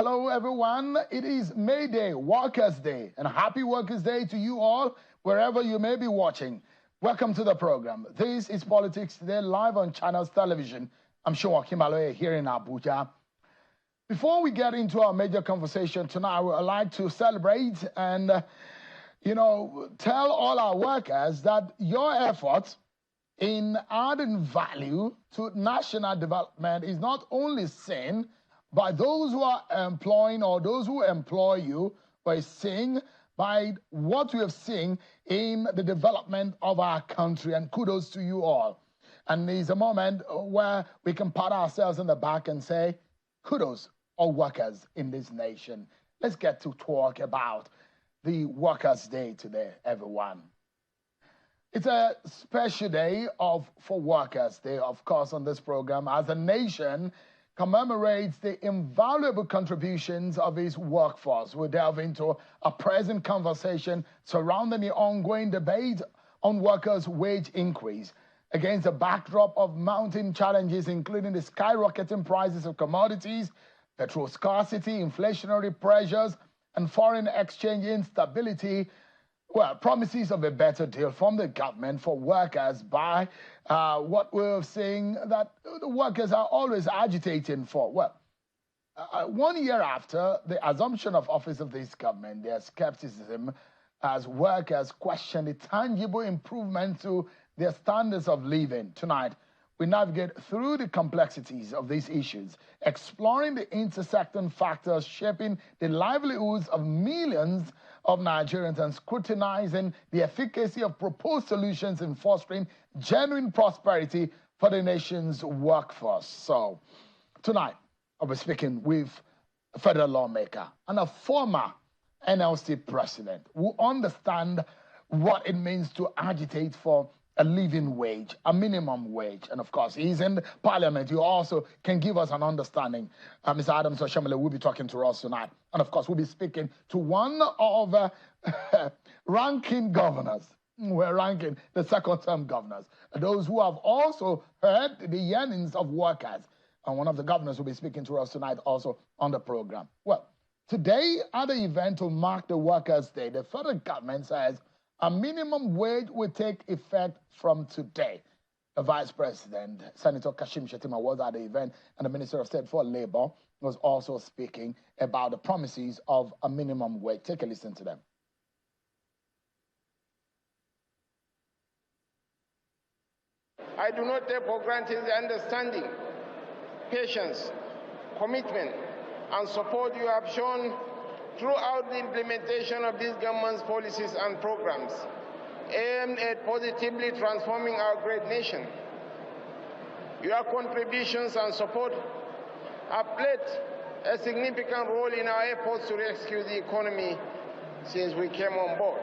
Hello, everyone. It is May Day, Workers' Day, and happy Workers' Day to you all, wherever you may be watching. Welcome to the program. This is Politics Today, live on Channels Television. I'm Oshiomhole here in Abuja. Before we get into our major conversation tonight, I would like to celebrate and, tell all our workers that your efforts in adding value to national development is not only seen by those who are employing or those who employ you, but is seen by what we have seen in the development of our country. And kudos to you all. And it's a moment where we can pat ourselves on the back and say, kudos all workers in this nation. Let's get to talk about the Workers' Day today, everyone. It's a special day for Workers' Day, of course, on this program, as the nation commemorates the invaluable contributions of its workforce. We'll delve into a present conversation surrounding the ongoing debate on workers' wage increase against the backdrop of mounting challenges, including the skyrocketing prices of commodities, petrol scarcity, inflationary pressures, and foreign exchange instability. Well, promises of a better deal from the government for workers by what we're seeing that the workers are always agitating for. Well, 1 year after the assumption of office of this government, there's skepticism as workers question the tangible improvement to their standards of living. Tonight, we navigate through the complexities of these issues, exploring the intersecting factors shaping the livelihoods of millions of Nigerians and scrutinizing the efficacy of proposed solutions in fostering genuine prosperity for the nation's workforce. So, tonight, I'll be speaking with a federal lawmaker and a former NLC president who understand what it means to agitate for a living wage, a minimum wage. And of course, he's in Parliament. He also can give us an understanding. Mr. Oshiomhole will be talking to us tonight. And of course, we'll be speaking to one of ranking governors. We're ranking the second-term governors, those who have also heard the yearnings of workers. And one of the governors will be speaking to us tonight also on the program. Well, today at the event to mark the Workers' Day, the federal government says a minimum wage will take effect from today. The Vice President, Senator Kashim Shettima, was at the event, and the Minister of State for Labor was also speaking about the promises of a minimum wage. Take a listen to them. I do not take for granted the understanding, patience, commitment, and support you have shown throughout the implementation of this government's policies and programs aimed at positively transforming our great nation. Your contributions and support have played a significant role in our efforts to rescue the economy since we came on board.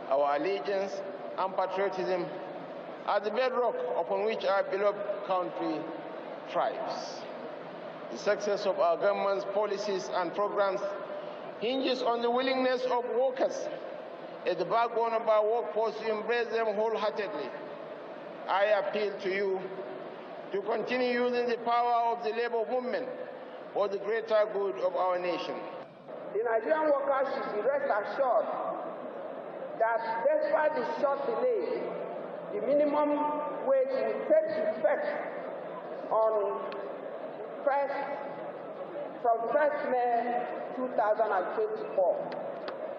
Our allegiance and patriotism are the bedrock upon which our beloved country thrives. The success of our government's policies and programs hinges on the willingness of workers as the backbone of our workforce to embrace them wholeheartedly. I appeal to you to continue using the power of the labor movement for the greater good of our nation. The Nigerian workers should be rest assured that despite the short delay, the minimum wage will take effect on from 1st May 2024.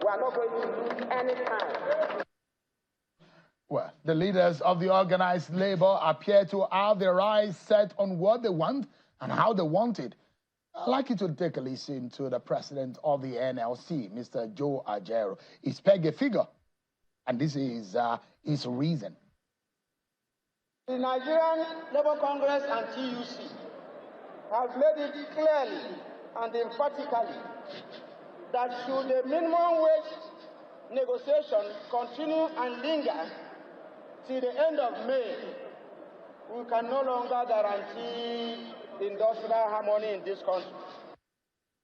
We are not going to lose any time. Well, the leaders of the organized labor appear to have their eyes set on what they want and how they want it. I'd like you to take a listen to the president of the NLC, Mr. Joe Ajero. He's pegged a figure, and this is his reason. The Nigerian Labour Congress and TUC have made it clearly and emphatically that should the minimum wage negotiation continue and linger till the end of May, we can no longer guarantee industrial harmony in this country.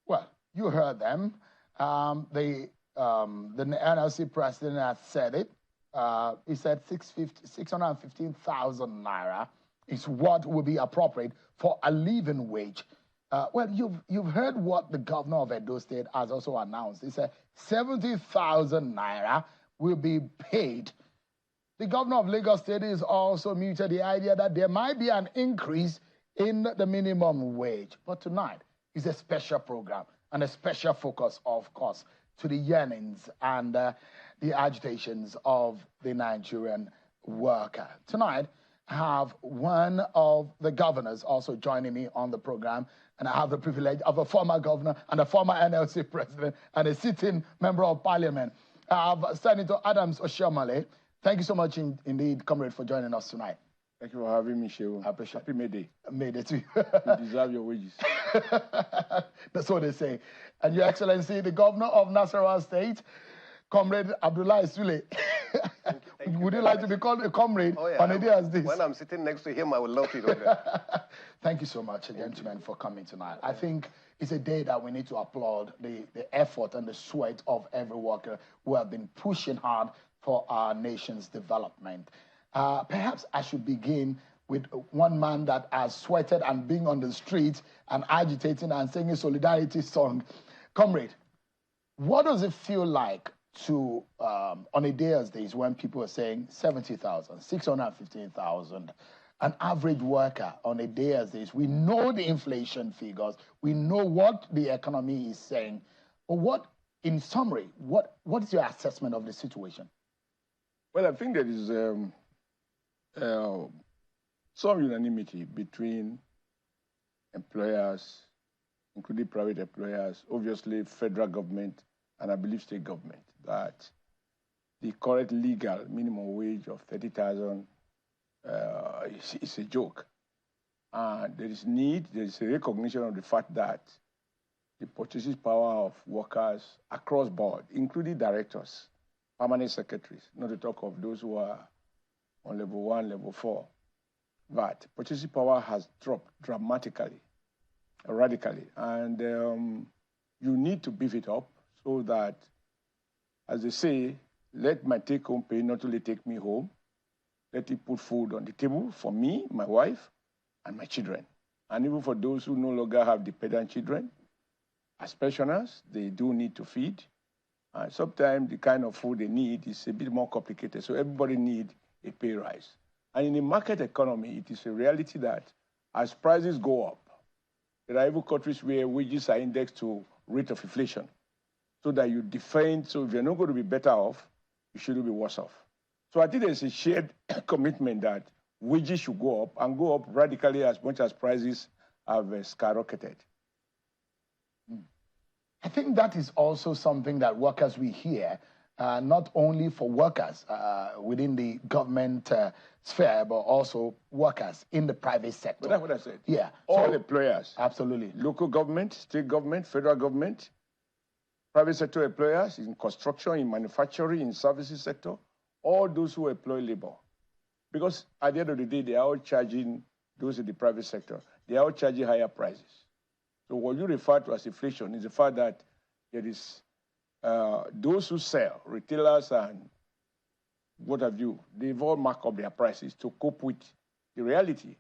Well, you heard them. The NLC president has said it. He said 615,000 naira is what will be appropriate for a living wage. Well, you've heard what the governor of Edo State has also announced. He said 70,000 naira will be paid. The governor of Lagos State is also muted the idea that there might be an increase in the minimum wage. But tonight is a special program and a special focus, of course, to the yearnings and the agitations of the Nigerian worker. Tonight, I have one of the governors also joining me on the program, and I have the privilege of a former governor and a former NLC president and a sitting member of parliament. I have Senator Adams Oshiomhole. Thank you so much indeed, comrade, for joining us tonight. Thank you for having me, Shehu. I appreciate it. Happy May Day. May Day to you. You deserve your wages. That's what they say. And Your Excellency, the governor of Nasarawa State, Comrade Abdullah Sule. Would you like to be called a comrade on a day as this? When I'm sitting next to him, I will love it. Thank you so much, gentlemen, for coming tonight. I think it's a day that we need to applaud the effort and the sweat of every worker who have been pushing hard for our nation's development. Perhaps I should begin with one man that has sweated and been on the streets and agitating and singing a solidarity song. Comrade, what does it feel like to, on a day as this, when people are saying 70,000, 615,000, an average worker on a day as this? We know the inflation figures. We know what the economy is saying. But what, in summary, what is your assessment of the situation? Well, I think there is some unanimity between employers, including private employers, obviously federal government, and I believe state government, that the current legal minimum wage of 30,000 is a joke. And there is a recognition of the fact that the purchasing power of workers across board, including directors, permanent secretaries, not to talk of those who are on level 1, level 4, that purchasing power has dropped dramatically, radically. And you need to beef it up so that, as they say, let my take-home pay not only take me home, let it put food on the table for me, my wife, and my children. And even for those who no longer have dependent children, as pensioners, they do need to feed. And sometimes the kind of food they need is a bit more complicated. So everybody needs a pay rise. And in the market economy, it is a reality that as prices go up, there are even countries where wages are indexed to rate of inflation, so that you defend. So if you're not going to be better off, you shouldn't be worse off. So I think there's a shared commitment that wages should go up and go up radically as much as prices have skyrocketed. I think that is also something that workers we hear, not only for workers within the government sphere, but also workers in the private sector. But that's what I said. Yeah. All so, employers. Absolutely. Local government, state government, federal government, private sector employers in construction, in manufacturing, in services sector, all those who employ labor. Because at the end of the day, they are all charging, those in the private sector, they are all charging higher prices. So what you refer to as inflation is the fact that there is those who sell, retailers and what have you, they've all marked up their prices to cope with the reality.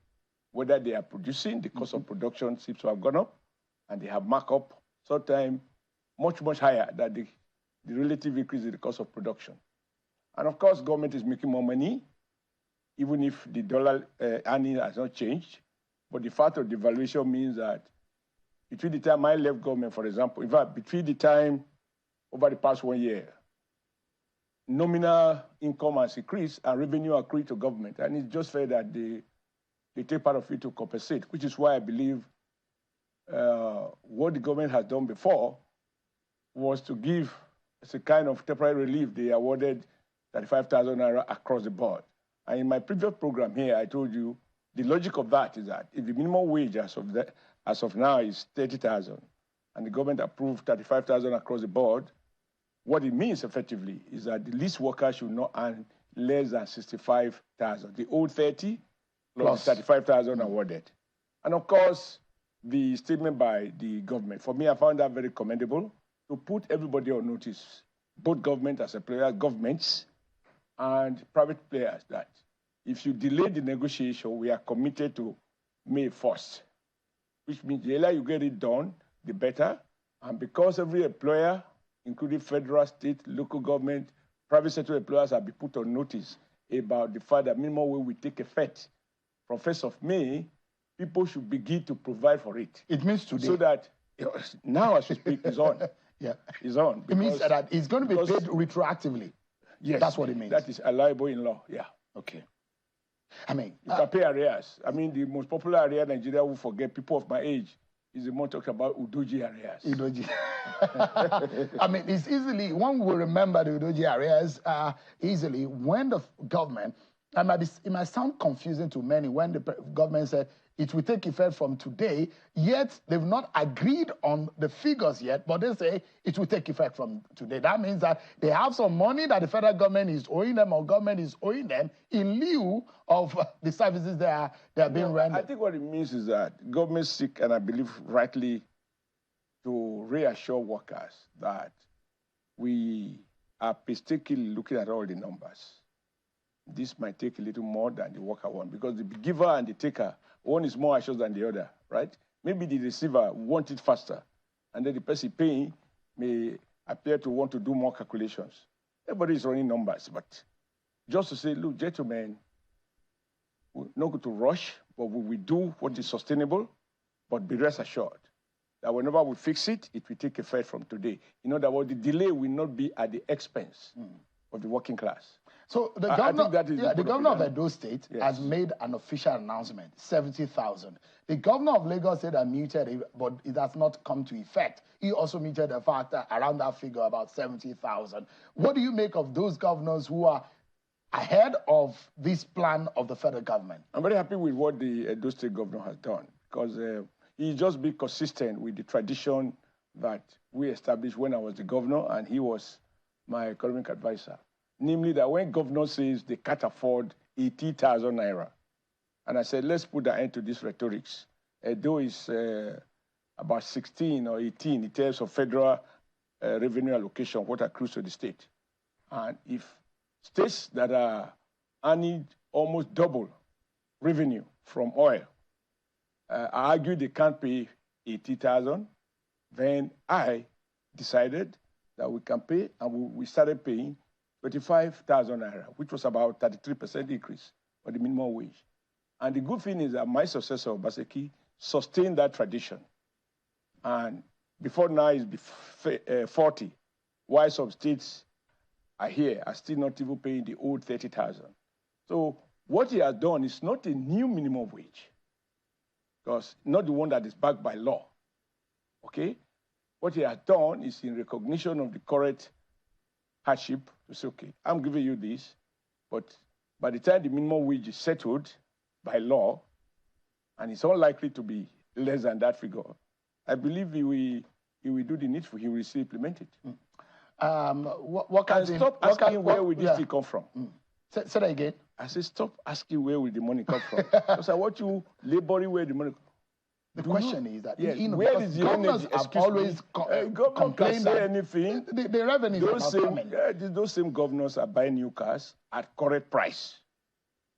Whether they are producing, the cost of production seems to have gone up, and they have marked up sometimes much, much higher than the relative increase in the cost of production. And of course, government is making more money, even if the dollar earning has not changed. But the fact of devaluation means that between the time I left government, for example, in fact, between the time over the past 1 year, nominal income has increased and revenue accrued to government. And it's just fair that they take part of it to compensate, which is why I believe what the government has done before was to give as a kind of temporary relief. They awarded 35,000 naira across the board. And in my previous program here, I told you the logic of that is that if the minimum wage as of now is 30,000, and the government approved 35,000 across the board, what it means effectively is that the least worker should not earn less than 65,000. The old 30 plus 35,000 awarded. And of course, the statement by the government, for me, I found that very commendable to put everybody on notice, both government as employers, governments, and private players, that if you delay the negotiation, we are committed to May 1st. which means the earlier you get it done, the better. And because every employer, including federal, state, local government, private sector employers have been put on notice about the fact that minimum wage will take effect from 1st of May, people should begin to provide for it. It means today. So that now as we speak, it's on. Yeah. It's on. It means that it's going to be paid retroactively. Yes. That's what it means. That is allowable in law, yeah. Okay. I mean, you can pay arrears. I mean, the most popular arrear in Nigeria will forget people of my age is the one talking about Udoji arrears. Udoji. I mean, it's easily, one will remember the Udoji arrears easily when the government, it might sound confusing to many when the government said it will take effect from today, yet they've not agreed on the figures yet, but they say it will take effect from today. That means that they have some money that the federal government is owing them or government is owing them in lieu of the services they are being rendered. I think what it means is that government seek, and I believe rightly, to reassure workers that we are painstakingly looking at all the numbers. This might take a little more than the worker wants because the giver and the taker, one is more anxious than the other, right? Maybe the receiver wants it faster, and then the person paying may appear to want to do more calculations. Everybody is running numbers, but just to say, look, gentlemen, we're not going to rush, but we will do what is sustainable, but be rest assured that whenever we fix it, it will take effect from today. In other words, the delay will not be at the expense of the working class. So the governor of Edo State has made an official announcement, 70,000. The governor of Lagos said I muted it, but it has not come to effect. He also muted the fact that around that figure, about 70,000. What do you make of those governors who are ahead of this plan of the federal government? I'm very happy with what the Edo State governor has done because he just been consistent with the tradition that we established when I was the governor and he was my economic advisor. Namely that when governor says they can't afford 80,000 naira, and I said, let's put an end to this rhetorics. Edo is about 16 or 18 in terms of federal revenue allocation, what accrues to the state. And if states that are earning almost double revenue from oil argue they can't pay 80,000, then I decided that we can pay, and we started paying 25,000 naira, which was about 33% increase on the minimum wage. And the good thing is that my successor, Obaseki, sustained that tradition. And before now, it's 40, while some states are still not even paying the old 30,000. So what he has done is not a new minimum wage, because not the one that is backed by law, okay? What he has done is in recognition of the current hardship to say, okay, I'm giving you this, but by the time the minimum wage is settled by law, and it's unlikely to be less than that figure, I believe he will do the needful. He will still implement it. Stop asking where will this thing come from. Say that again. I say stop asking where will the money come from. Because I want you laboring where the money comes. The question is that where is the governors have always complained that anything. The revenue those same governors are buying new cars at correct price.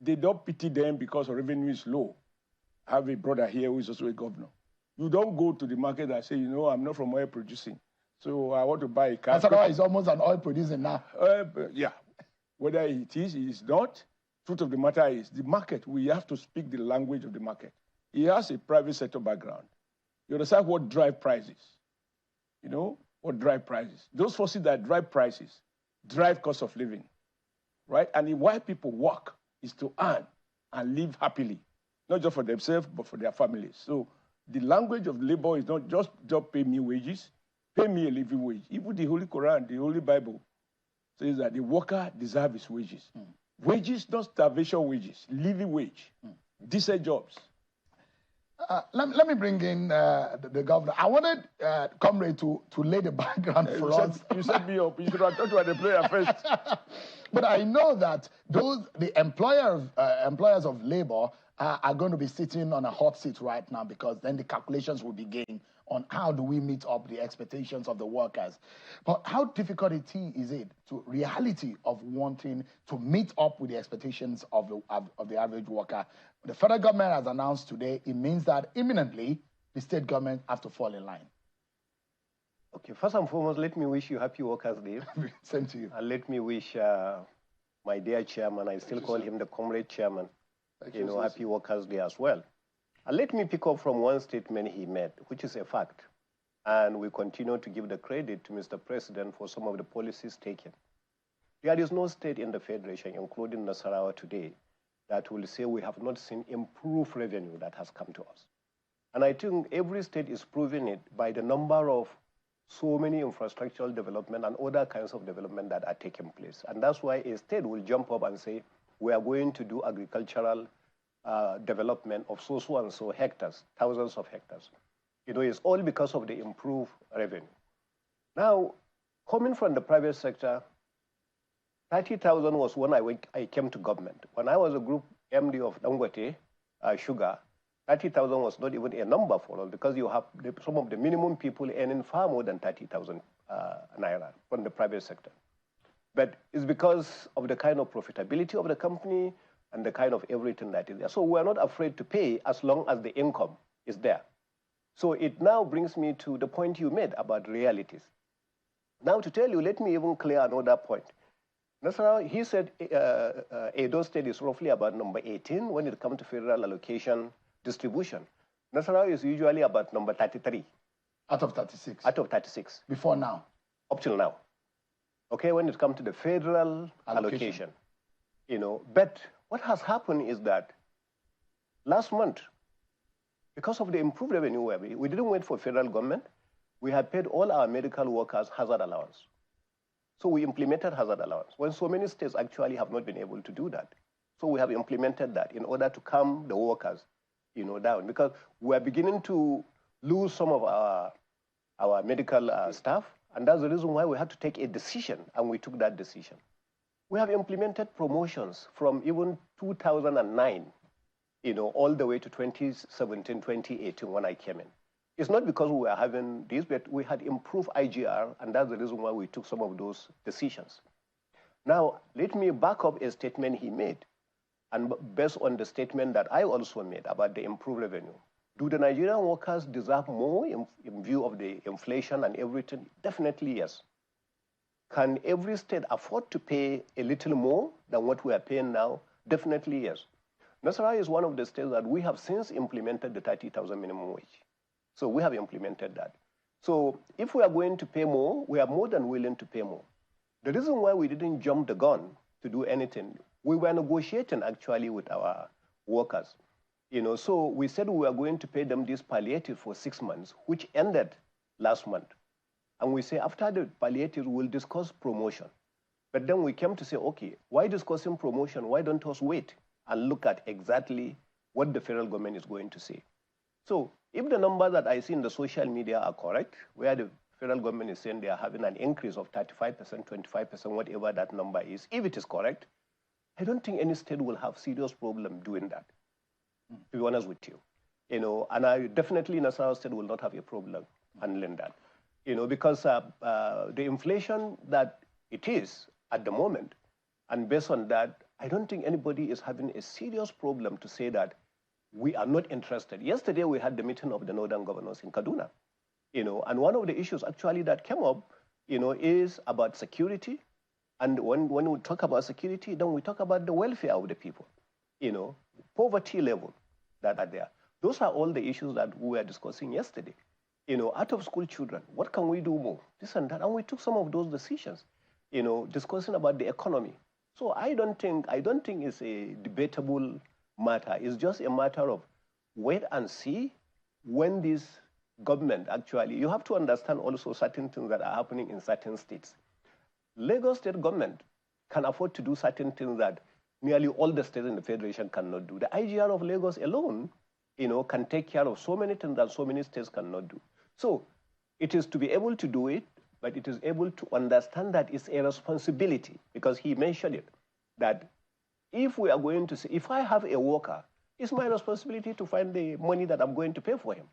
They don't pity them because revenue is low. I have a brother here who is also a governor. You don't go to the market and say, I'm not from oil producing, so I want to buy a car. Nasarawa is almost an oil producer now. Yeah. Whether it is not, truth of the matter is the market, we have to speak the language of the market. He has a private sector background. You understand what drive prices? What drive prices? Those forces that drive prices drive cost of living, right? And why people work is to earn and live happily, not just for themselves, but for their families. So the language of labor is not just pay me wages, pay me a living wage. Even the Holy Quran, the Holy Bible, says that the worker deserves his wages. Wages, not starvation wages, living wage, decent jobs. Let me bring in the governor. I wanted Comrade to lay the background for us. You set me up. You should have talked about the player first. But I know that the employers of labor are going to be sitting on a hot seat right now, because then the calculations will begin on how do we meet up the expectations of the workers. But how difficult is it to reality of wanting to meet up with the expectations of the average worker? The federal government has announced today, it means that imminently the state government have to fall in line? Okay, first and foremost, let me wish you happy Workers' Day. Same to you. And let me wish my dear chairman, I still call him the comrade chairman, happy Workers' Day as well. And let me pick up from one statement he made, which is a fact. And we continue to give the credit to Mr. President for some of the policies taken. There is no state in the Federation, including Nasarawa today, that will say we have not seen improved revenue that has come to us. And I think every state is proving it by the number of so many infrastructural development and other kinds of development that are taking place. And that's why a state will jump up and say, we are going to do agricultural development of so and so hectares, thousands of hectares. It's all because of the improved revenue. Now, coming from the private sector, 30,000 was when I came to government. When I was a group MD of Dangote Sugar, 30,000 was not even a number for us because you have some of the minimum people earning far more than 30,000 naira from the private sector. But it's because of the kind of profitability of the company and the kind of everything that is there. So we're not afraid to pay as long as the income is there. So it now brings me to the point you made about realities. Now to tell you, let me even clear another point. Nasarawa, he said Edo State is roughly about number 18 when it comes to federal allocation distribution. Nasarawa is usually about number 33. Out of 36? Out of 36. Before now? Up till now. Okay, when it comes to the federal allocation. But what has happened is that last month, because of the improved revenue, we didn't wait for federal government. We had paid all our medical workers hazard allowance. So we implemented hazard allowance when so many states actually have not been able to do that. So we have implemented that in order to calm the workers, down, because we are beginning to lose some of our medical staff, and that's the reason why we had to take a decision, and we took that decision. We have implemented promotions from even 2009, all the way to 2017, 2018 when I came in. It's not because we were having this, but we had improved IGR, and that's the reason why we took some of those decisions. Now, let me back up a statement he made, and based on the statement that I also made about the improved revenue. Do the Nigerian workers deserve more in view of the inflation and everything? Definitely yes. Can every state afford to pay a little more than what we are paying now? Definitely yes. Nasarawa is one of the states that we have since implemented the 30,000 minimum wage. So we have implemented that. So if we are going to pay more, we are more than willing to pay more. The reason why we didn't jump the gun to do anything, we were negotiating actually with our workers. So we said we were going to pay them this palliative for 6 months, which ended last month. And we say after the palliative, we'll discuss promotion. But then we came to say, okay, why discussing promotion? Why don't us wait and look at exactly what the federal government is going to say? So if the numbers that I see in the social media are correct, where the federal government is saying they are having an increase of 35%, 25%, whatever that number is, if it is correct, I don't think any state will have serious problem doing that, to be honest with you. And I definitely, Nasarawa State will not have a problem handling that. Because the inflation that it is at the moment, and based on that, I don't think anybody is having a serious problem to say that we are not interested. Yesterday, we had the meeting of the Northern governors in Kaduna, and one of the issues actually that came up, is about security. And when we talk about security, then we talk about the welfare of the people, poverty level that are there. Those are all the issues that we were discussing yesterday. Out of school children, what can we do more? This and that. And we took some of those decisions, discussing about the economy. So I don't think it's a debatable matter. It's just a matter of wait and see when this government actually, you have to understand also certain things that are happening in certain states. Lagos state government can afford to do certain things that nearly all the states in the federation cannot do. The IGR of Lagos alone, can take care of so many things that so many states cannot do. So it is to be able to do it, but it is able to understand that it's a responsibility, because he mentioned it, that if we are going to say, if I have a worker, it's my responsibility to find the money that I'm going to pay for him,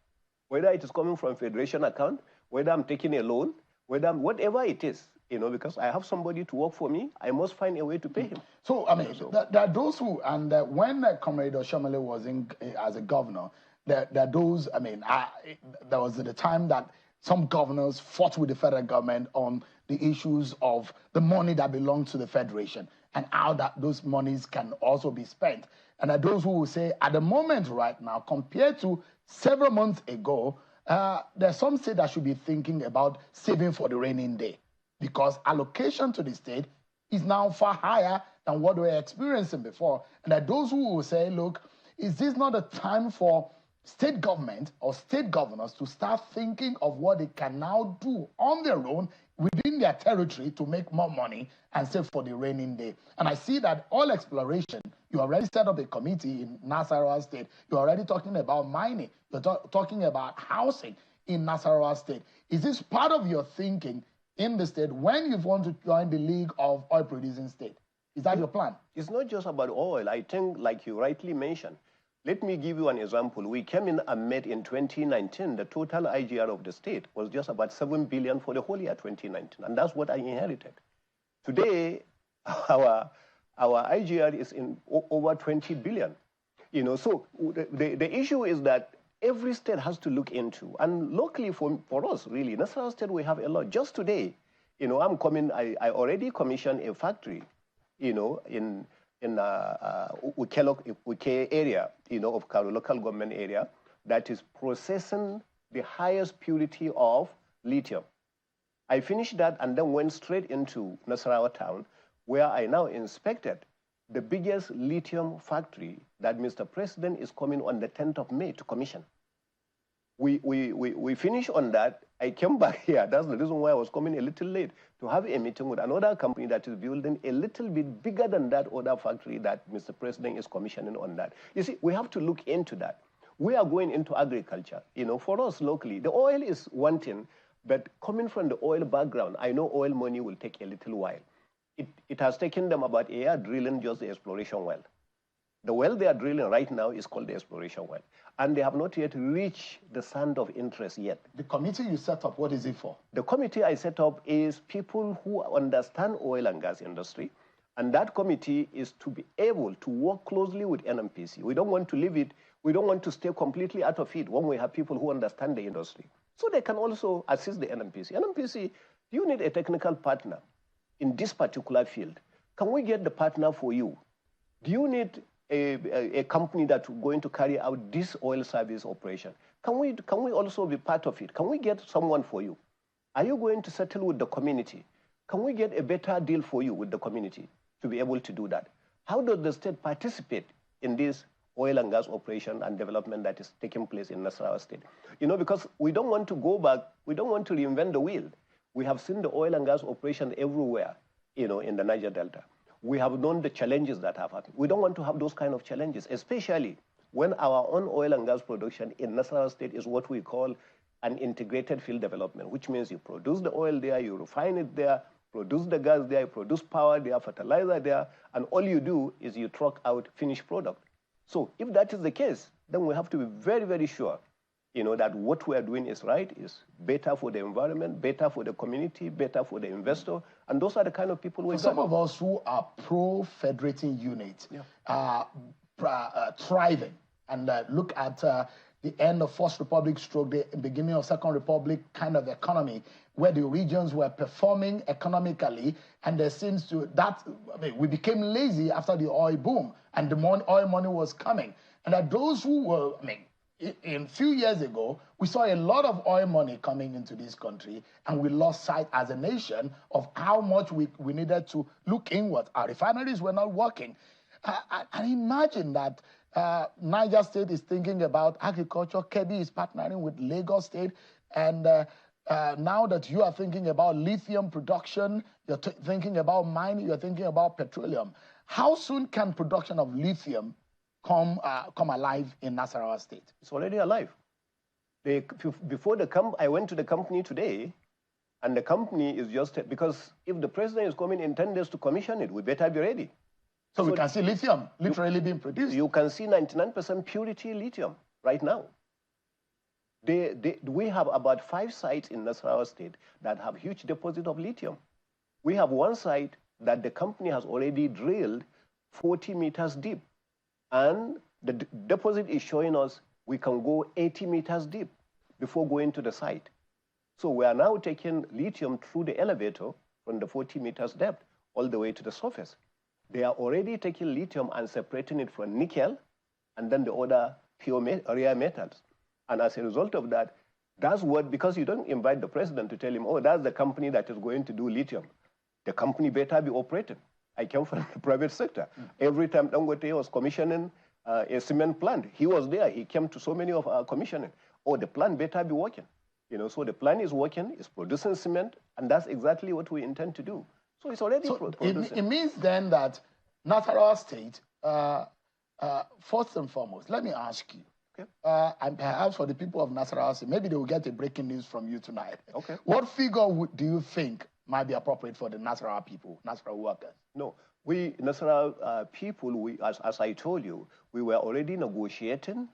whether it is coming from federation account, whether I'm taking a loan, whatever it is, because I have somebody to work for me, I must find a way to pay him. So, there are those who, and when Comrade Oshiomhole was in as a governor, there are those, I mean, there was the time that some governors fought with the federal government on the issues of the money that belongs to the federation and how that those monies can also be spent. And there are those who will say, at the moment right now, compared to several months ago, there's some state that should be thinking about saving for the raining day, because allocation to the state is now far higher than what we were experiencing before. And there are those who will say, look, is this not a time for state government or state governors to start thinking of what they can now do on their own within their territory to make more money and save for the raining day? And I see that oil exploration, you already set up a committee in Nasarawa State. You're already talking about mining. You're talking about housing in Nasarawa State. Is this part of your thinking in the state when you want to join the League of Oil Producing States? Is that your plan? It's not just about oil. I think, like you rightly mentioned, let me give you an example. We came in and met in 2019. The total IGR of the state was just about 7 billion for the whole year 2019, and that's what I inherited. Today, our IGR is in over 20 billion. You know, so the issue is that every state has to look into, and locally for us, really, Nasarawa State, we have a lot. Just today, you know, I already commissioned a factory, you know, in Uke area, you know, of Karu local government area, that is processing the highest purity of lithium. I finished that and then went straight into Nasarawa town, where I now inspected the biggest lithium factory that Mr. President is coming on the 10th of May to commission. We finished on that. I came back here. That's the reason why I was coming a little late, to have a meeting with another company that is building a little bit bigger than that other factory that Mr. President is commissioning on that. You see, we have to look into that. We are going into agriculture. You know, for us locally, the oil is one thing, but coming from the oil background, I know oil money will take a little while. It has taken them about a year drilling just the exploration well. The well they are drilling right now is called the exploration well. And they have not yet reached the sand of interest yet. The committee you set up, what is it for? The committee I set up is people who understand oil and gas industry. And that committee is to be able to work closely with NMPC. We don't want to leave it. We don't want to stay completely out of it when we have people who understand the industry. So they can also assist the NMPC. NMPC, do you need a technical partner in this particular field? Can we get the partner for you? Do you need a company that's going to carry out this oil service operation? Can we also be part of it? Can we get someone for you? Are you going to settle with the community? Can we get a better deal for you with the community to be able to do that? How does the state participate in this oil and gas operation and development that is taking place in Nasarawa State? You know, because we don't want to go back, we don't want to reinvent the wheel. We have seen the oil and gas operation everywhere, you know, in the Niger Delta. We have known the challenges that have happened. We don't want to have those kind of challenges, especially when our own oil and gas production in Nasarawa State is what we call an integrated field development, which means you produce the oil there, you refine it there, produce the gas there, you produce power there, fertilizer there, and all you do is you truck out finished product. So if that is the case, then we have to be very, very sure, you know, that what we are doing is right, is better for the environment, better for the community, better for the investor, and those are the kind of people we got. Some of us who are pro-federating unit are thriving, and look at the end of First Republic stroke, the beginning of Second Republic kind of economy, where the regions were performing economically, and there seems to, that, I mean, we became lazy after the oil boom, and the oil money was coming. And that those who were, I mean, in a few years ago, we saw a lot of oil money coming into this country, and we lost sight as a nation of how much we needed to look inward. Our refineries were not working. I imagine that Niger State is thinking about agriculture, Kebbi is partnering with Lagos State, and now that you are thinking about lithium production, you're thinking about mining, you're thinking about petroleum. How soon can production of lithium come alive in Nasarawa State? It's already alive. Before I went to the company today, and the company is just, because if the president is coming in 10 days to commission it, we better be ready. So we can see lithium literally being produced. You can see 99% purity lithium right now. We have about 5 sites in Nasarawa State that have huge deposit of lithium. We have one site that the company has already drilled 40 meters deep. And the deposit is showing us we can go 80 meters deep before going to the site. So we are now taking lithium through the elevator from the 40 meters depth all the way to the surface. They are already taking lithium and separating it from nickel and then the other rare metals. And as a result of that, that's what, because you don't invite the president to tell him, oh, that's the company that is going to do lithium. The company better be operating. I came from the private sector. Every time Dangote was commissioning a cement plant, he was there. He came to so many of our commissioning. Oh, the plant better be working. You know, so the plant is working, it's producing cement, and that's exactly what we intend to do. So it's already producing. It means then that Nasarawa State, first and foremost, let me ask you, okay. And perhaps for the people of Nasarawa State, maybe they will get a breaking news from you tonight. Okay. What figure do you think might be appropriate for the Nasarawa people, Nasarawa workers? No, we Nasarawa people, as I told you, we were already negotiating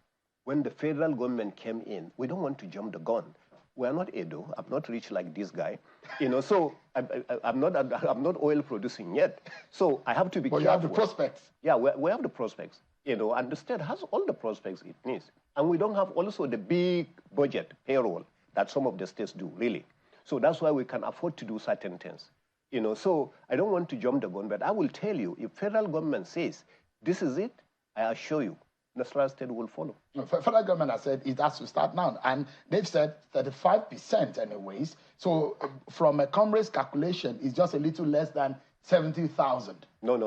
when the federal government came in. We don't want to jump the gun. We're not Edo. I'm not rich like this guy, you know. So I'm not oil producing yet. So I have to be careful. You have the prospects. Yeah, we have the prospects, you know, and the state has all the prospects it needs, and we don't have also the big budget payroll that some of the states do, really. So that's why we can afford to do certain things, you know. So I don't want to jump the gun, but I will tell you, if federal government says this is it, I assure you, Nasarawa State will follow. The federal government has said it has to start now, and they've said 35% anyways. So from a comrade's calculation, it's just a little less than 70,000. No.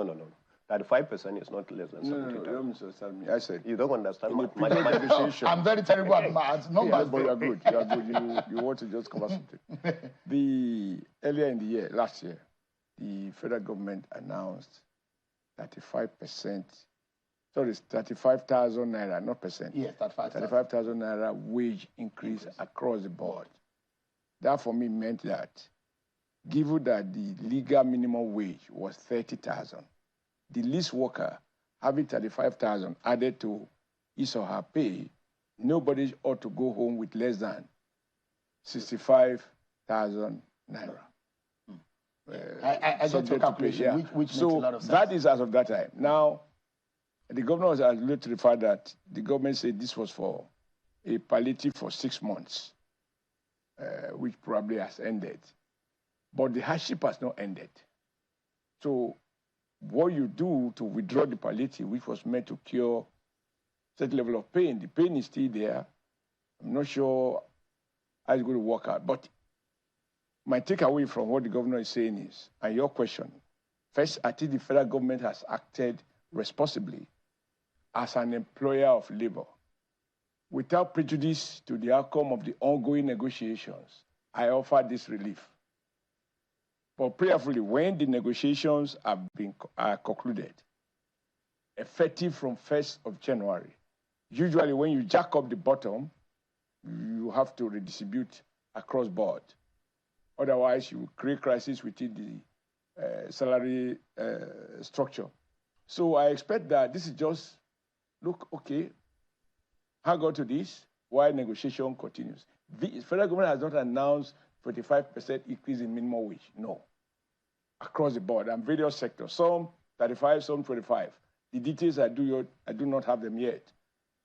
35% is not less than 70,000. No, Mr. Salmi, I said you don't understand negotiation. I'm very terrible at maths. Numbers, but you're good. You're good. You want to just cover something. Earlier in the year, last year, the federal government announced 35%. Sorry, it's 35,000 naira, not percent. Yes, 35,000 naira wage increase across the board. That for me meant that, given that the legal minimum wage was 30,000, the least worker having 35,000 added to his or her pay, nobody ought to go home with less than 65,000 naira. I get your calculation, which makes a lot of sense. That is as of that time. Now, the governor was alluded to the fact that the government said this was for a palliative for 6 months, which probably has ended. But the hardship has not ended. So what you do to withdraw the palliative, which was meant to cure certain level of pain, the pain is still there. I'm not sure how it's going to work out. But my takeaway from what the governor is saying is, and your question, first, I think the federal government has acted responsibly as an employer of labor. Without prejudice to the outcome of the ongoing negotiations, I offer this relief. But prayerfully, when the negotiations are concluded, effective from 1st of January, usually when you jack up the bottom, you have to redistribute across board. Otherwise, you create crisis within the salary structure. So I expect that this is just, look, okay, hang on to this while negotiation continues. The federal government has not announced 45% increase in minimum wage. No. Across the board and various sectors. Some 35, some 25. The details I do not have them yet.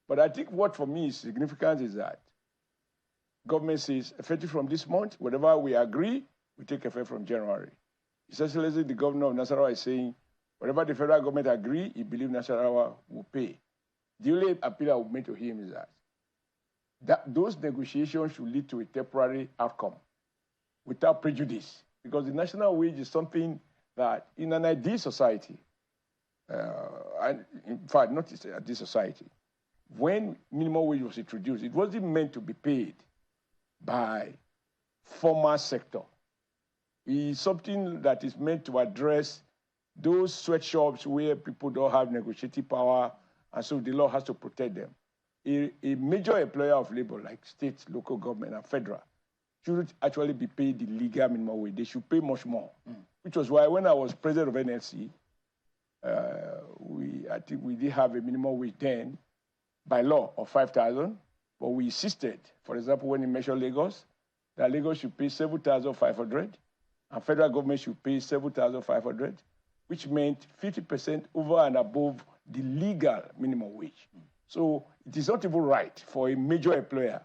But I think what for me is significant is that government says, effective from this month, whatever we agree, we take effect from January. Essentially, the governor of Nasarawa is saying, whatever the federal government agree, he believes Nasarawa will pay. The only appeal I would make to him is that those negotiations should lead to a temporary outcome without prejudice. Because the national wage is something that in an ideal society, and in fact, not in an ideal society, when minimum wage was introduced, it wasn't meant to be paid by formal sector. It's something that is meant to address those sweatshops where people don't have negotiating power, and so the law has to protect them. A major employer of labor, like state, local government, and federal, should actually be paid the legal minimum wage. They should pay much more, which was why when I was president of NLC, I think we did have a minimum wage then by law of 5,000, but we insisted, for example, when we measured Lagos, that Lagos should pay 7,500, and federal government should pay 7,500, which meant 50% over and above the legal minimum wage. So it is not even right for a major employer,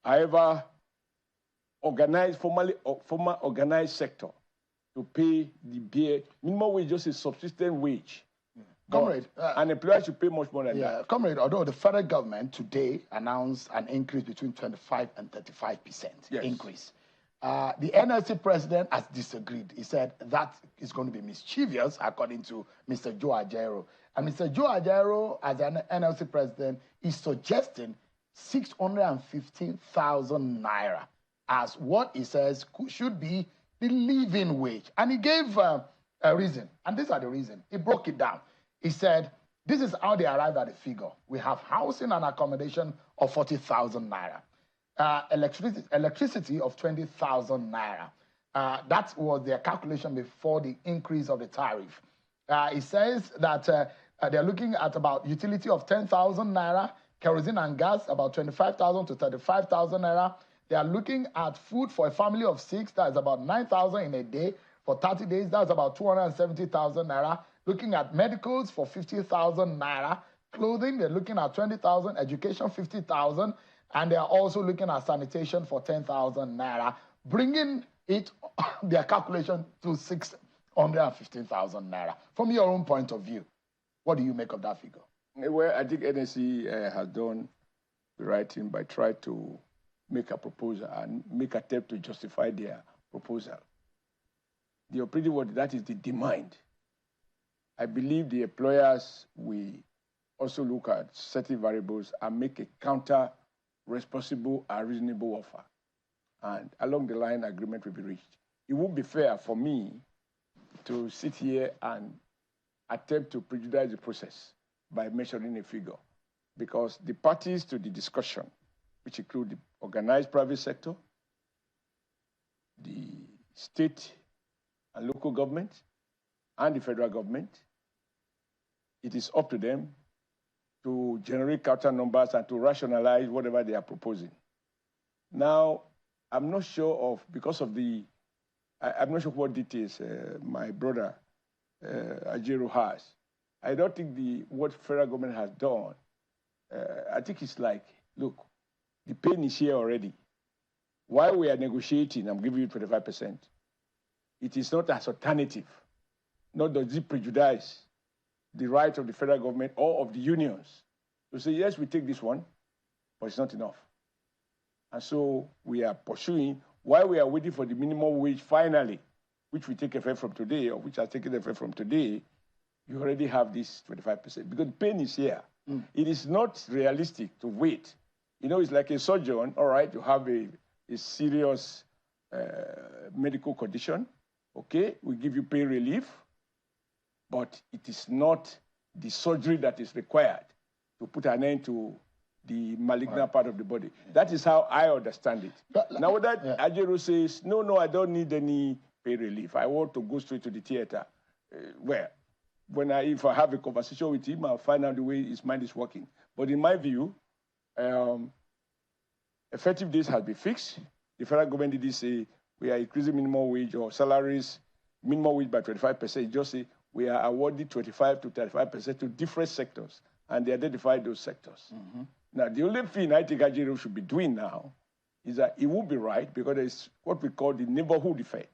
however organized, former organized sector, to pay the minimum wage, just a subsistence wage. Comrade, an employer should pay much more than that. Comrade, although the federal government today announced an increase between 25 and 35% increase. The NLC president has disagreed. He said that is going to be mischievous, according to Mr. Joe Ajaero. And Mr. Joe Ajaero, as an NLC president, is suggesting 615,000 naira as what he says should be the living wage. And he gave a reason, and these are the reasons. He broke it down. He said, this is how they arrived at the figure. We have housing and accommodation of 40,000 naira. Electricity of 20,000 naira. That was their calculation before the increase of the tariff. He says that they're looking at about utility of 10,000 naira, kerosene and gas about 25,000 to 35,000 naira. They are looking at food for a family of 6, that is about 9,000 in a day. For 30 days, that's about 270,000 naira. Looking at medicals for 50,000 naira. Clothing, they're looking at 20,000. Education, 50,000. And they are also looking at sanitation for 10,000 naira, bringing it, their calculation to 615,000 naira. From your own point of view, what do you make of that figure? Well, I think NSC has done the right thing by trying to make a proposal and make an attempt to justify their proposal. The operative word, that is the demand. I believe the employers will also look at certain variables and make a counter responsible and reasonable offer. And along the line, agreement will be reached. It won't be fair for me to sit here and attempt to prejudice the process by measuring a figure, because the parties to the discussion, which include the organized private sector, the state and local government, and the federal government, it is up to them to generate counter numbers and to rationalize whatever they are proposing. Now, I'm not sure of, because of the, I'm not sure what details my brother Ajaero has. I don't think what federal government has done, I think it's like, look, the pain is here already. While we are negotiating, I'm giving you 25%. It is not as alternative, nor does it prejudice the right of the federal government or of the unions to say, yes, we take this one, but it's not enough. And so we are pursuing, while we are waiting for the minimum wage finally, which we take effect from today, or which has taken effect from today, you already have this 25%, because the pain is here. It is not realistic to wait. You know, it's like a surgeon, all right, you have a serious medical condition, okay, we give you pain relief, but it is not the surgery that is required to put an end to the malignant part of the body. That is how I understand it. Now, that Ajaero says, no, I don't need any pain relief. I want to go straight to the theater. If I have a conversation with him, I'll find out the way his mind is working. But in my view, effective days has been fixed. The federal government did say we are increasing minimum wage or salaries, minimum wage by 25%. Just say we are awarding 25 to 35% to different sectors, and they identified those sectors. Now, the only thing I think Ajaero should be doing now is that it won't be right, because there's what we call the neighborhood effect.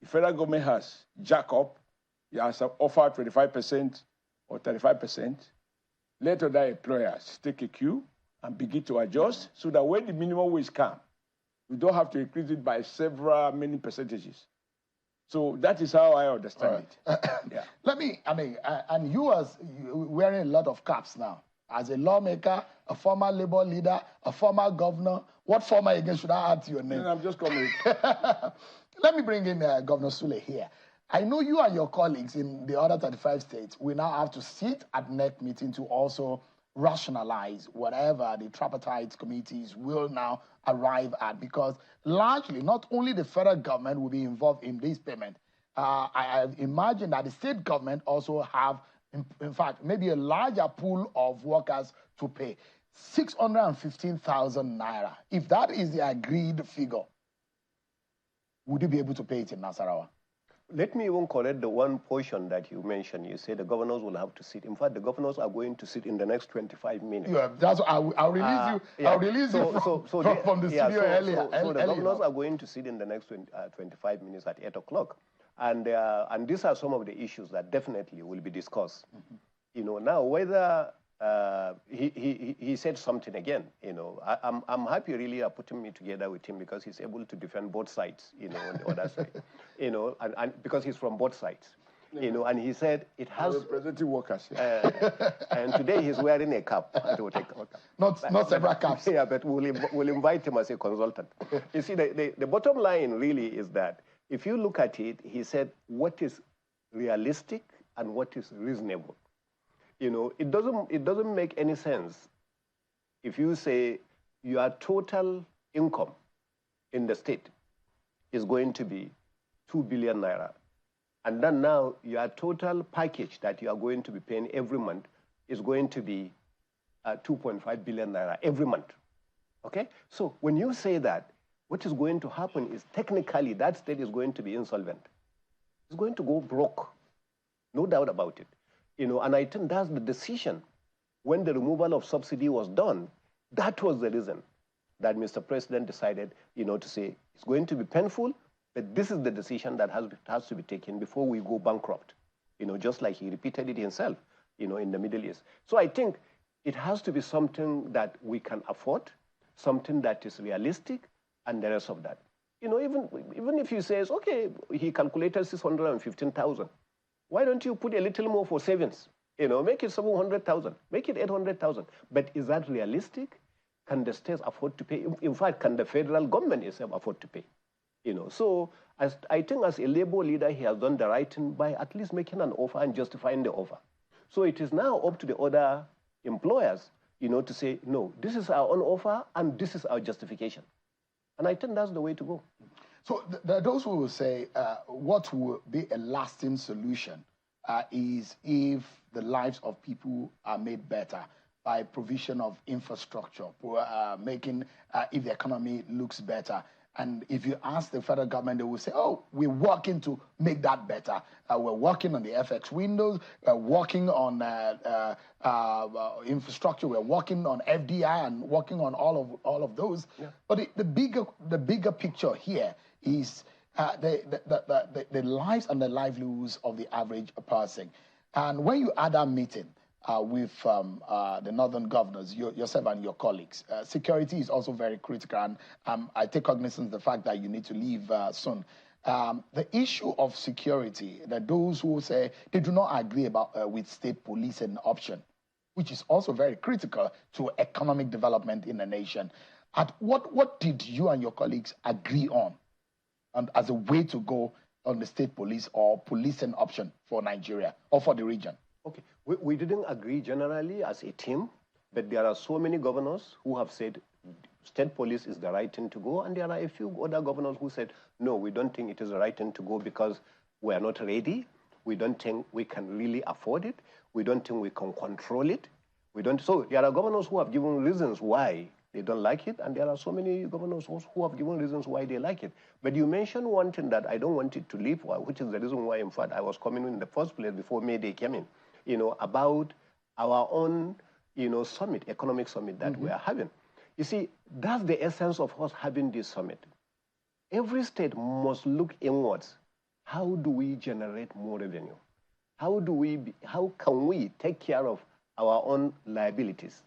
The federal government has jacked up, it has offered 25% or 35%. Let other employers take a cue and begin to adjust, so that when the minimum wage comes, we don't have to increase it by many percentages. So that is how I understand it. And you are wearing a lot of caps now. As a lawmaker, a former labor leader, a former governor, what former again should I add to your name? No, I'm just coming. Let me bring in Governor Sule here. I know you and your colleagues in the other 35 states, we now have to sit at NEC meeting to also rationalize whatever the tripartite committees will now arrive at, because largely not only the federal government will be involved in this payment. I imagine that the state government also have, in fact, maybe a larger pool of workers to pay. 615,000 naira. If that is the agreed figure, would you be able to pay it in Nasarawa? let me even correct the one portion that you mentioned. You say the governors will have to sit. In fact, the governors are going to sit in the next 25 minutes. Yeah, that's what I'll release you. Yeah. I'll release you from the studio earlier. So the governors are going to sit in the next 25 minutes at 8 o'clock. And these are some of the issues that definitely will be discussed. Mm-hmm. You know, now whether he said something again, you know, I'm happy really putting me together with him because he's able to defend both sides, you know, on the other side, you know, and because he's from both sides, you know, and he said it has... representing workers. And today he's wearing a cap. Not several caps. Yeah, but we'll invite him as a consultant. You see, the bottom line really is that if you look at it, he said what is realistic and what is reasonable. You know, it doesn't make any sense if you say your total income in the state is going to be 2 billion naira, and then now your total package that you are going to be paying every month is going to be 2.5 billion naira every month. Okay? So when you say that, what is going to happen is technically that state is going to be insolvent. It's going to go broke. No doubt about it. You know, and I think that's the decision. When the removal of subsidy was done, that was the reason that Mr. President decided, you know, to say it's going to be painful, but this is the decision that has to be taken before we go bankrupt. You know, just like he repeated it himself, you know, in the Middle East. So I think it has to be something that we can afford, something that is realistic, and the rest of that. You know, even if he says, okay, he calculated 615,000. Why don't you put a little more for savings? You know, make it 700,000, make it 800,000. But is that realistic? Can the states afford to pay? In fact, can the federal government itself afford to pay? You know, so I think as a labor leader, he has done the right thing by at least making an offer and justifying the offer. So it is now up to the other employers, you know, to say, no, this is our own offer and this is our justification. And I think that's the way to go. So there are those who will say what will be a lasting solution is if the lives of people are made better by provision of infrastructure, making if the economy looks better. And if you ask the federal government, they will say, oh, we're working to make that better. We're working on the FX windows, we're working on infrastructure, we're working on FDI and working on all of those. Yeah. But the bigger picture here is the lives and the livelihoods of the average person. And when you had that meeting with the northern governors, yourself and your colleagues, security is also very critical. And I take cognizance of the fact that you need to leave soon. The issue of security, that those who say they do not agree about with state policing option, which is also very critical to economic development in the nation. What did you and your colleagues agree on? And as a way to go on the state police or policing option for Nigeria or for the region? Okay, we didn't agree generally as a team, but there are so many governors who have said state police is the right thing to go, and there are a few other governors who said, no, we don't think it is the right thing to go because we are not ready. We don't think we can really afford it. We don't think we can control it. So there are governors who have given reasons why they don't like it, and there are so many governors who have given reasons why they like it. But you mentioned one thing that I don't want it to leave, which is the reason why, in fact, I was coming in the first place before May Day came in, you know, about our own, you know, summit, economic summit that we are having. You see, that's the essence of us having this summit. Every state must look inwards. How do we generate more revenue? How can we take care of our own liabilities,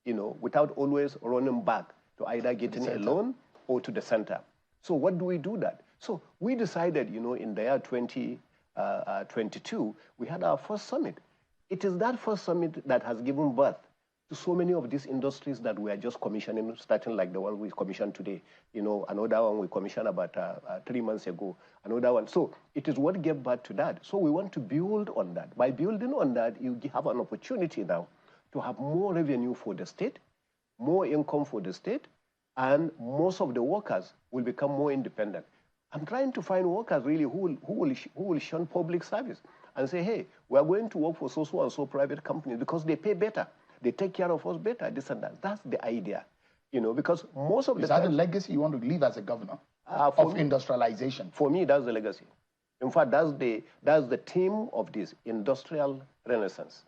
you know, without always running back to either getting a loan or to the center? So what do we do that? So we decided, you know, in the year 2022, we had our first summit. It is that first summit that has given birth to so many of these industries that we are just commissioning, starting like the one we commissioned today. You know, another one we commissioned about 3 months ago, another one. So it is what gave birth to that. So we want to build on that. By building on that, you have an opportunity now to have more revenue for the state, more income for the state, and most of the workers will become more independent. I'm trying to find workers really who will shun public service and say, hey, we are going to work for so and so private companies because they pay better. They take care of us better, this and that. That's the idea, you know, because most of the Is that the legacy you want to leave as a governor of industrialization? For me, that's the legacy. In fact, that's the theme of this industrial renaissance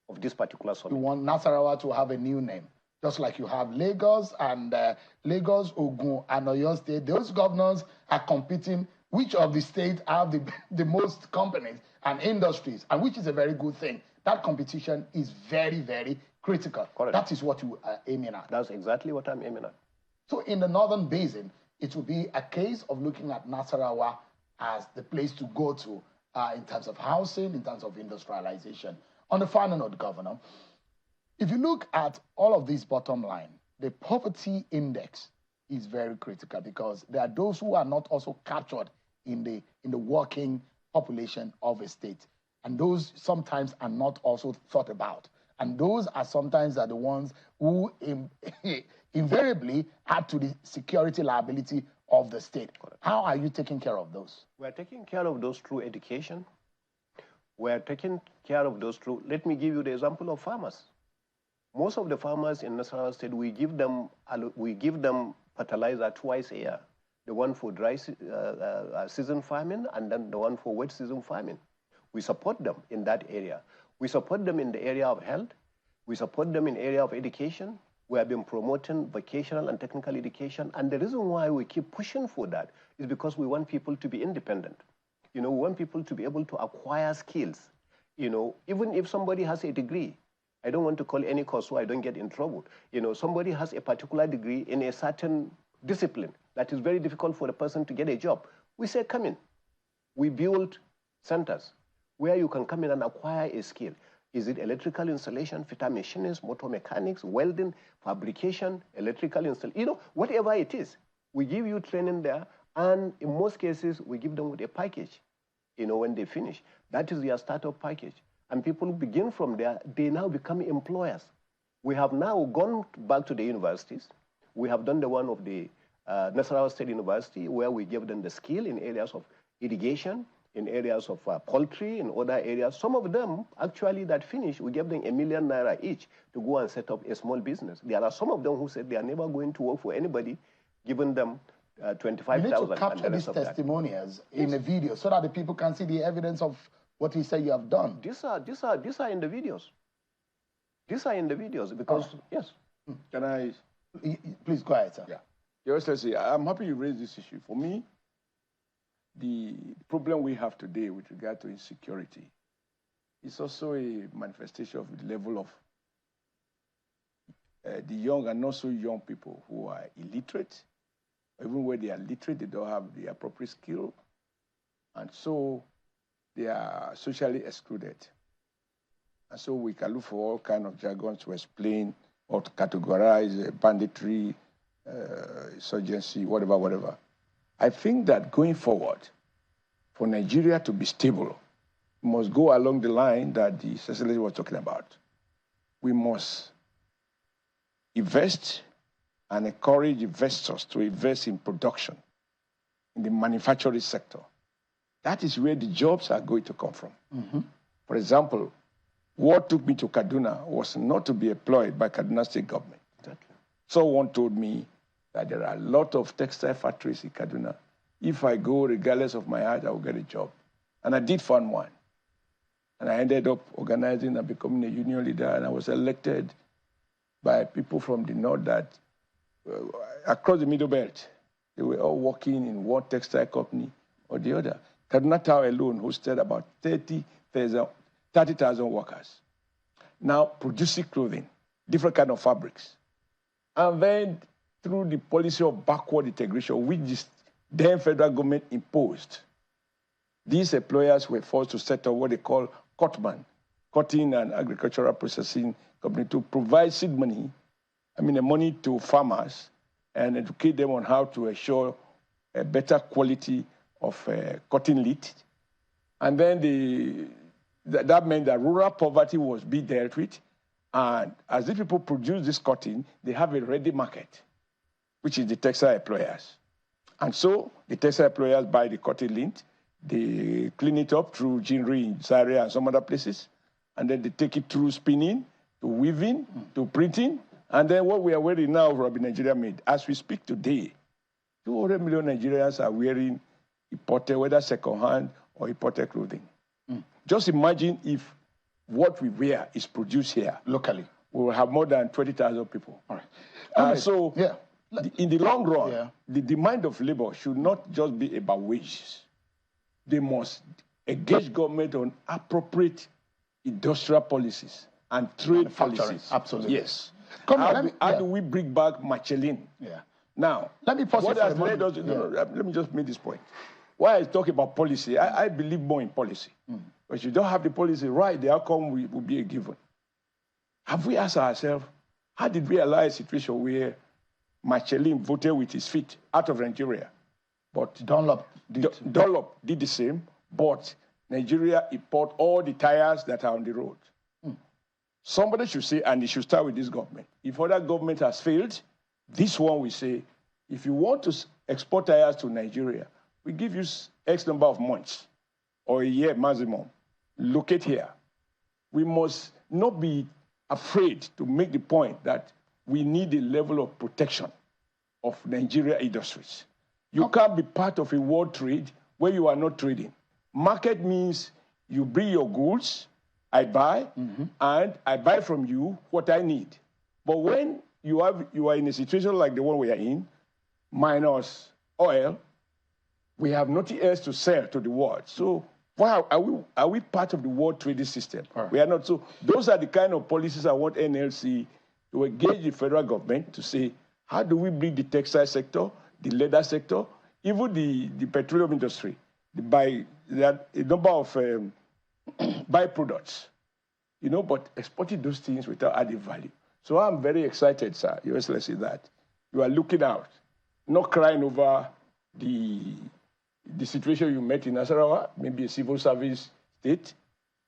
of this particular summit. You want Nasarawa to have a new name, just like you have Lagos and Lagos, Ogun, and Oyo State. Those governors are competing. Which of the states have the most companies and industries, and which is a very good thing. That competition is very, very critical. Correct. That is what you are aiming at. That's exactly what I'm aiming at. So in the Northern Basin, it will be a case of looking at Nasarawa as the place to go to in terms of housing, in terms of industrialization. On the final note, Governor, if you look at all of this bottom line, the poverty index is very critical because there are those who are not also captured in the working population of a state. And those sometimes are not also thought about. And those are sometimes the ones who invariably add to the security liability of the state. How are you taking care of those? We're taking care of those through education. We're taking care of those through, let me give you the example of farmers. Most of the farmers in Nasarawa State, we give them fertilizer twice a year. The one for dry season farming and then the one for wet season farming. We support them in that area. We support them in the area of health. We support them in the area of education. We have been promoting vocational and technical education. And the reason why we keep pushing for that is because we want people to be independent. You know, we want people to be able to acquire skills. You know, even if somebody has a degree, I don't want to call any course so I don't get in trouble. You know, somebody has a particular degree in a certain discipline that is very difficult for the person to get a job. We say, come in. We build centers where you can come in and acquire a skill. Is it electrical installation, fitter machinists, motor mechanics, welding, fabrication, electrical installation, you know, whatever it is. We give you training there, and in most cases, we give them with a package, you know, when they finish. That is their startup package. And people begin from there, they now become employers. We have now gone back to the universities. We have done the one of the Nasarawa State University, where we give them the skill in areas of irrigation, in areas of poultry, in other areas. Some of them, actually, that finish, we gave them #1 million each to go and set up a small business. There are some of them who said they are never going to work for anybody, giving them 25,000. You need to capture these testimonials in a video so that the people can see the evidence of what you say you have done. These are in the videos. These are in the videos because, yes. Can I? Please go ahead, sir. Yeah. Your Excellency, I'm happy you raised this issue. For me, the problem we have today with regard to insecurity is also a manifestation of the level of the young and not so young people who are illiterate. Even where they are literate, they don't have the appropriate skill. And so they are socially excluded. And so we can look for all kinds of jargon to explain or to categorize banditry, insurgency, whatever. I think that going forward, for Nigeria to be stable, we must go along the line that the Excellency was talking about. We must invest and encourage investors to invest in production, in the manufacturing sector. That is where the jobs are going to come from. Mm-hmm. For example, what took me to Kaduna was not to be employed by Kaduna State government. Exactly. Someone told me that there are a lot of textile factories in Kaduna. If I go, regardless of my height, I will get a job. And I did find one. And I ended up organizing and becoming a union leader, and I was elected by people from the north that, across the Middle Belt, they were all working in one textile company or the other. Kaduna Town alone hosted about 30,000 workers. Now producing clothing, different kind of fabrics. And then through the policy of backward integration, which the then federal government imposed, these employers were forced to set up what they call COTMAN, Cotton and Agricultural Processing Company, to provide seed money, money to farmers and educate them on how to ensure a better quality of cotton lead. And then that meant that rural poverty was being dealt with. And as these people produce this cotton, they have a ready market, which is the textile employers. And so the textile employers buy the cotton lint, they clean it up through ginnery in Zaria and some other places, and then they take it through spinning, to weaving, to printing, and then what we are wearing now, Robin Nigeria made. As we speak today, 200 million Nigerians are wearing imported, whether second-hand or imported clothing. Just imagine if what we wear is produced here. Locally. We will have more than 20,000 people. All right. So in the long run, the demand of labor should not just be about wages. They must engage government on appropriate industrial policies and trade policies. Absolutely. Yes. How do we bring back Michelin? Yeah. Now, let me pause what has led us, let me just make this point. Why I talk about policy, I believe more in policy. But if you don't have the policy right, the outcome will be a given. Have we asked ourselves, how did we allow a situation where Michelin voted with his feet out of Nigeria? But Dunlop did the same, but Nigeria import all the tires that are on the road. Somebody should say, and it should start with this government. If other government has failed, this one will say, if you want to export tires to Nigeria, we give you X number of months or a year maximum. Locate here. We must not be afraid to make the point that we need a level of protection of Nigeria industries. You can't be part of a world trade where you are not trading. Market means you bring your goods, I buy, and I buy from you what I need. But when you are in a situation like the one we are in, minus oil, we have nothing else to sell to the world. So why are we part of the world trading system? Right. We are not. So those are the kind of policies I want NLC to engage the federal government to say, how do we bring the textile sector, the leather sector, even the petroleum industry, a number of byproducts, but exporting those things without adding value. So I'm very excited, sir, Your Excellency, that you are looking out, not crying over the situation you met in Nasarawa, maybe a civil service state.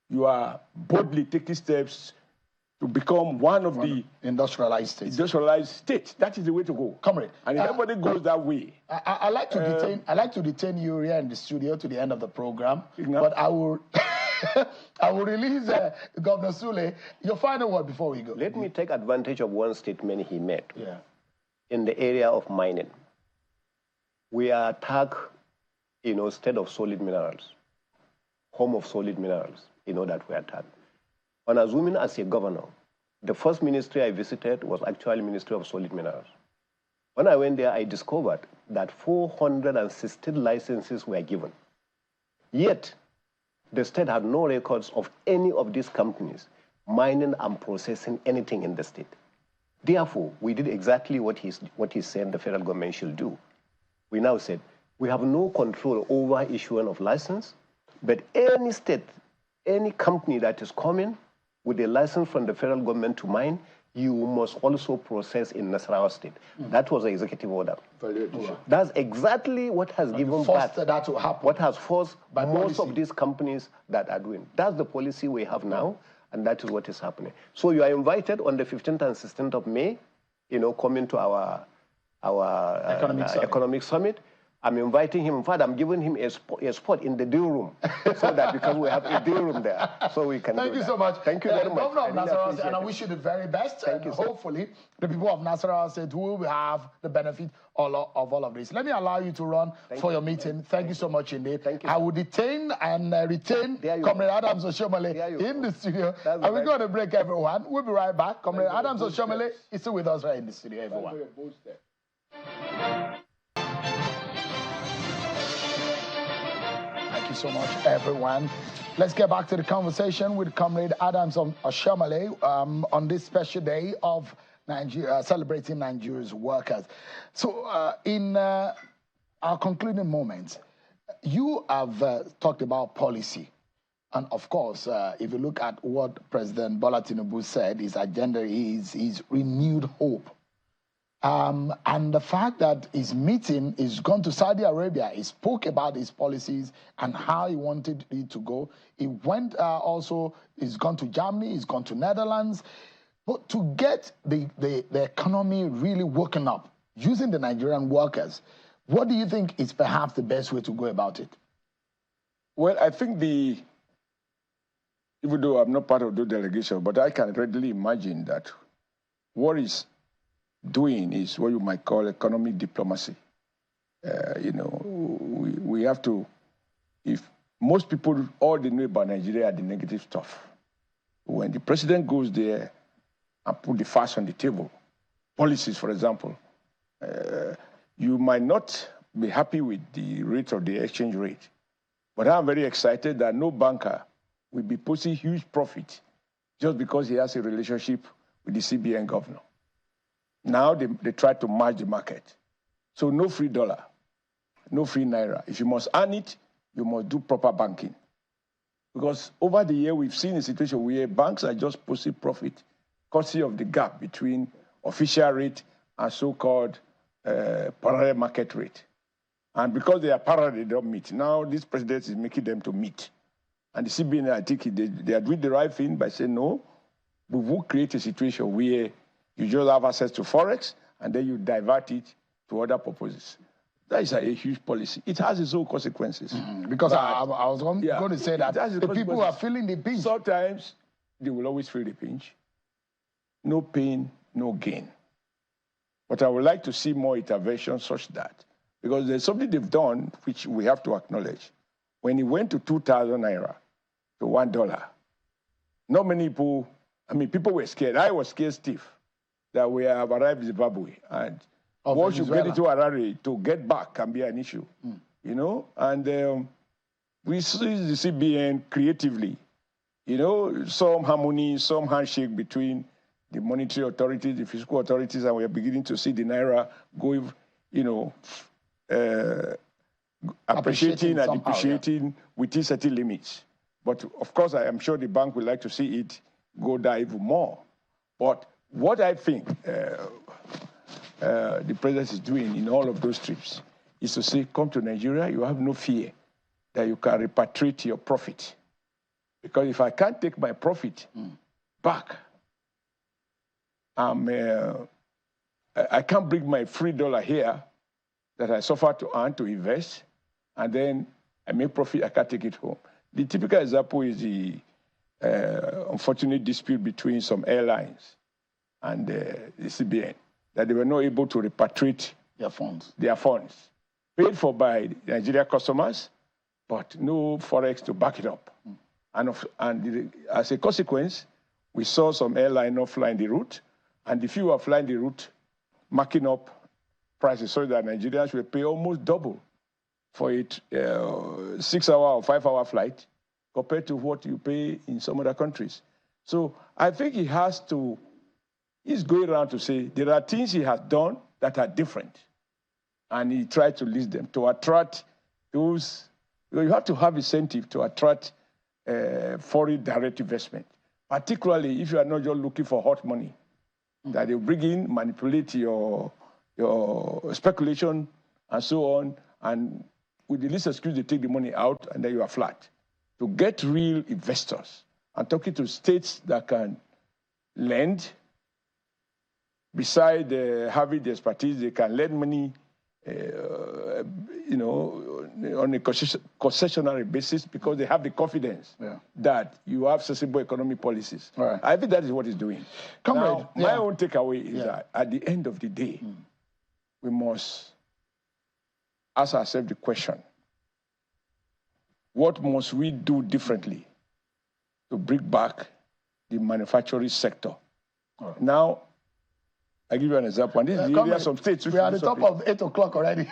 You are boldly taking steps to become one of the industrialized states. That is the way to go. Comrade. And if everybody goes that way. I like to detain you here in the studio to the end of the program, but I will I will release Governor Sule. Your final word before we go. Let me take advantage of one statement he made in the area of mining. We are attacked, state of solid minerals, home of solid minerals, that we attack. On assuming as a governor, the first ministry I visited was actually Ministry of Solid Minerals. When I went there, I discovered that 416 licenses were given. Yet, the state had no records of any of these companies mining and processing anything in the state. Therefore, we did exactly what he said the federal government should do. We now said, we have no control over issuing of license, but any state, any company that is coming with a license from the federal government to mine, you must also process in Nasarawa state. That was the executive order. That's exactly what has given birth, that to happen. What has forced by most of these companies that are doing. That's the policy we have now, and that is what is happening. So you are invited on the 15th and 16th of May, coming to our economic summit. I'm inviting him. In fact, I'm giving him a spot in the deal room, so that because we have a deal room there, so we can. Thank you so much. Thank you very much. Governor of Nasarawa State, and I wish you the very best. Thank you, sir. Hopefully, the people of Nasarawa State will have the benefit of all of this. Let me allow you to run for your meeting. Thank you so much indeed. Thank you. I will detain and retain Comrade Adams Oshiomhole in the studio. And we're going to break, everyone. We'll be right back. Comrade Adams Oshiomhole is still with us right in the studio, everyone. Thank you so much, everyone. Let's get back to the conversation with Comrade Adams Oshiomhole on this special day of Nigeria, celebrating Nigeria's workers. So in our concluding moments, you have talked about policy. And of course, if you look at what President Bola Tinubu said, his agenda is renewed hope. And the fact that his meeting is gone to Saudi Arabia, he spoke about his policies and how he wanted it to go. He went he's gone to Germany, he's gone to Netherlands. But to get the economy really woken up, using the Nigerian workers, what do you think is perhaps the best way to go about it? Well, I think even though I'm not part of the delegation, but I can readily imagine that what is doing is what you might call economic diplomacy. You know, we have to, if most people, all they know about Nigeria are the negative stuff. When the president goes there and put the facts on the table, policies, for example, you might not be happy with the rate of the exchange rate, but I'm very excited that no banker will be posting huge profit just because he has a relationship with the CBN governor. Now they try to match the market. So no free dollar, no free naira. If you must earn it, you must do proper banking. Because over the year, we've seen a situation where banks are just posting profit courtesy of the gap between official rate and so-called parallel market rate. And because they are parallel, they don't meet. Now this president is making them to meet. And the CBN, I think they are doing the right thing by saying, no, we will create a situation where you just have access to Forex and then you divert it to other purposes. That is a huge policy. It has its own consequences. Because I was going to say that the people are feeling the pinch. Sometimes they will always feel the pinch. No pain, no gain. But I would like to see more intervention such that, because there's something they've done which we have to acknowledge. When it went to 2,000 naira to $1, not many people, I mean, people were scared. I was scared stiff that we have arrived in Zimbabwe. And once you get into Harare, to get back can be an issue, you know? And we see the CBN creatively, you know, some harmony, some handshake between the monetary authorities, the fiscal authorities, and we are beginning to see the Naira go, you know, appreciating and depreciating within certain limits. But of course, I am sure the bank would like to see it go down even more. But what I think the president is doing in all of those trips is to say, come to Nigeria, you have no fear that you can repatriate your profit. Because if I can't take my profit back, I can't bring my free dollar here that I suffer to earn, to invest, and then I make profit, I can't take it home. The typical example is the unfortunate dispute between some airlines and the CBN, that they were not able to repatriate their funds, paid for by Nigeria customers, but no Forex to back it up. And as a consequence, we saw some airline not flying the route, and if you were flying the route, marking up prices so that Nigerians will pay almost double for a 6-hour or 5-hour flight compared to what you pay in some other countries. So I think he's going around to say there are things he has done that are different. And he tried to list them to attract those. You have to have incentive to attract foreign direct investment, particularly if you are not just looking for hot money, that they bring in, manipulate your speculation and so on, and with the least excuse, they take the money out and then you are flat. To get real investors, and talking to states that can lend, beside having the expertise, they can lend money, you know, on a concessionary basis because they have the confidence that you have sustainable economic policies. Right. I think that is what he's doing. Comrade, now, my own takeaway is that at the end of the day, we must ask ourselves the question, what must we do differently to bring back the manufacturing sector? Right. Now, I give you an example. And this is the area some states. We are at the top of 8 o'clock already.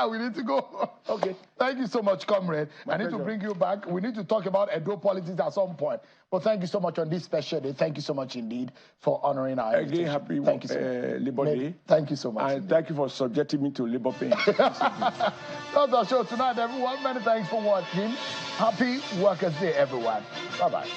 We need to go. Okay. Thank you so much, comrade. I need to bring you back. We need to talk about Edo politics at some point. But thank you so much on this special day. Thank you so much indeed for honoring our invitation. Happy Labor Day. Thank you so much. And thank you for subjecting me to labor pain. That's our show tonight, everyone. Many thanks for watching. Happy Workers' Day, everyone. Bye-bye.